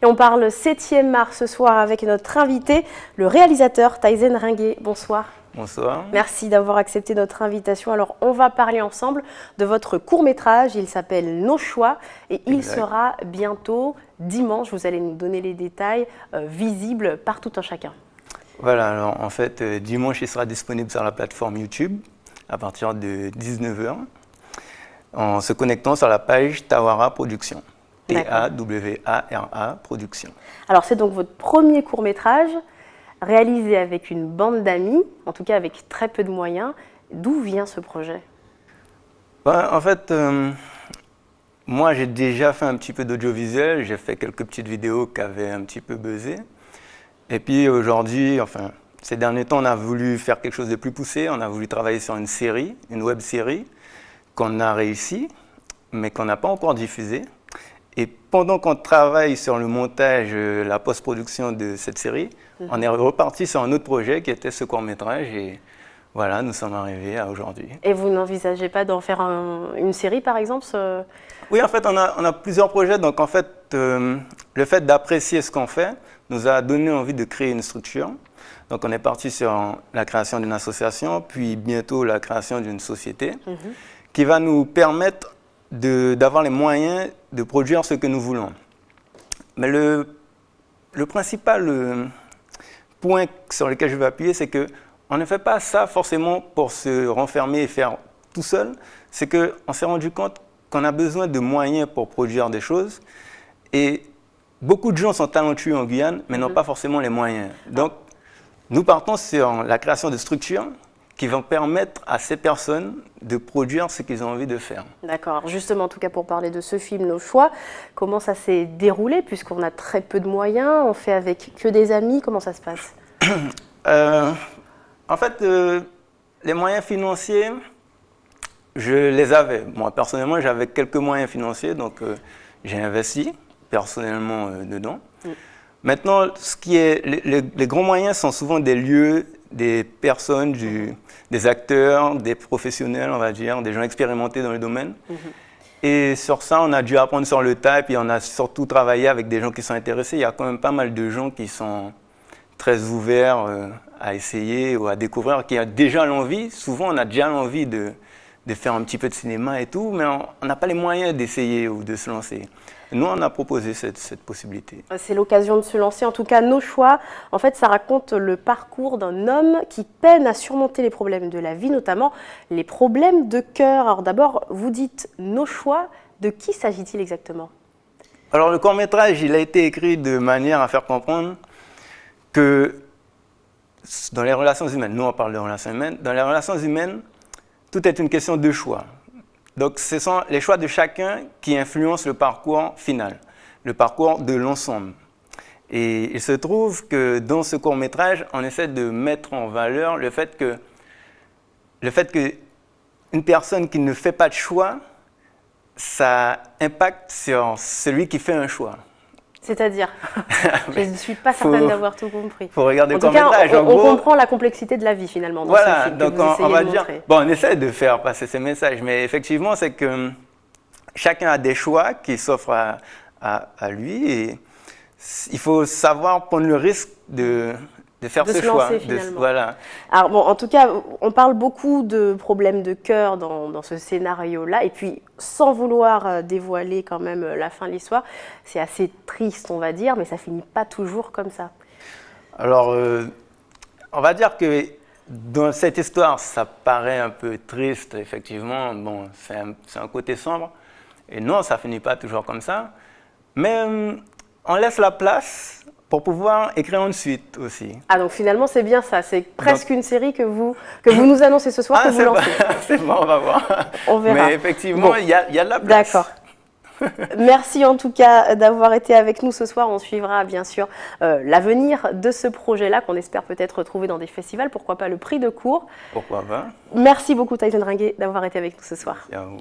Et on parle 7e art ce soir avec notre invité, le réalisateur Taysen Ringuet. Bonsoir. Bonsoir. Merci d'avoir accepté notre invitation. Alors, on va parler ensemble de votre court-métrage. Il s'appelle Nos choix et il sera bientôt, dimanche, vous allez nous donner les détails, visibles par tout un chacun. Voilà, alors en fait, dimanche, il sera disponible sur la plateforme YouTube à partir de 19 h en se connectant sur la page Tawara Production. Tawara Production. Alors, c'est donc votre premier court-métrage réalisé avec une bande d'amis, en tout cas avec très peu de moyens. D'où vient ce projet? En fait, moi, j'ai déjà fait un petit peu d'audiovisuel. J'ai fait quelques petites vidéos qui avaient un petit peu buzzé. Et puis aujourd'hui, enfin, ces derniers temps, on a voulu faire quelque chose de plus poussé. On a voulu travailler sur une série, une web série, qu'on a réussi, mais qu'on n'a pas encore diffusée. Et pendant qu'on travaille sur le montage, la post-production de cette série, on est reparti sur un autre projet qui était ce court-métrage. Et voilà, nous sommes arrivés à aujourd'hui. Et vous n'envisagez pas d'en faire une série, par exemple? Oui, en fait, on a plusieurs projets. Donc, en fait, le fait d'apprécier ce qu'on fait nous a donné envie de créer une structure. Donc, on est parti sur la création d'une association, puis bientôt la création d'une société qui va nous permettre d'avoir les moyens de produire ce que nous voulons. Mais le principal point sur lequel je veux appuyer, c'est qu'on ne fait pas ça forcément pour se renfermer et faire tout seul. C'est qu'on s'est rendu compte qu'on a besoin de moyens pour produire des choses. Et beaucoup de gens sont talentueux en Guyane, mais n'ont pas forcément les moyens. Donc, nous partons sur la création de structures qui vont permettre à ces personnes de produire ce qu'ils ont envie de faire. D'accord. Justement, en tout cas, pour parler de ce film, Nos choix, comment ça s'est déroulé, puisqu'on a très peu de moyens, on fait avec que des amis, comment ça se passe? En fait, les moyens financiers, je les avais. Moi, personnellement, j'avais quelques moyens financiers, donc j'ai investi personnellement dedans. Maintenant, les grands moyens sont souvent des lieux, des personnes, des acteurs, des professionnels, on va dire, des gens expérimentés dans le domaine. Et sur ça, on a dû apprendre sur le tas, et puis on a surtout travaillé avec des gens qui sont intéressés. Il y a quand même pas mal de gens qui sont très ouverts à essayer ou à découvrir, qui ont déjà l'envie. Souvent, on a déjà l'envie de faire un petit peu de cinéma et tout, mais on n'a pas les moyens d'essayer ou de se lancer. Nous, on a proposé cette possibilité. C'est l'occasion de se lancer. En tout cas, Nos choix, en fait, ça raconte le parcours d'un homme qui peine à surmonter les problèmes de la vie, notamment les problèmes de cœur. Alors d'abord, vous dites Nos choix. De qui s'agit-il exactement? Alors, le court-métrage, il a été écrit de manière à faire comprendre que dans les relations humaines, nous, on parle de relations humaines, dans les relations humaines, tout est une question de choix. Donc, ce sont les choix de chacun qui influencent le parcours final, le parcours de l'ensemble. Et il se trouve que dans ce court-métrage, on essaie de mettre en valeur le fait que une personne qui ne fait pas de choix, ça impacte sur celui qui fait un choix. C'est-à-dire, je ne suis pas certaine d'avoir tout compris. Il faut regarder le court-métrage. On comprend la complexité de la vie finalement dans ce film. Donc on va dire, bon, on essaie de faire passer ces messages, mais effectivement, c'est que chacun a des choix qui s'offrent à lui et il faut savoir prendre le risque de faire ce choix. Voilà. Alors bon, en tout cas, on parle beaucoup de problèmes de cœur dans ce scénario-là, et puis sans vouloir dévoiler quand même la fin de l'histoire, c'est assez triste, on va dire, mais ça finit pas toujours comme ça. Alors, on va dire que dans cette histoire, ça paraît un peu triste, effectivement. Bon, c'est un côté sombre, et non, ça finit pas toujours comme ça, mais on laisse la place pour pouvoir écrire une suite aussi. Ah, donc finalement, c'est bien ça. C'est presque une série que vous nous annoncez ce soir, que vous lancez. C'est bon, on va voir. On verra. Mais effectivement, il y a de la place. D'accord. Merci en tout cas d'avoir été avec nous ce soir. On suivra bien sûr l'avenir de ce projet-là qu'on espère peut-être retrouver dans des festivals. Pourquoi pas le prix de cours. Pourquoi pas. Merci beaucoup Taysen Ringuet d'avoir été avec nous ce soir. Merci à vous.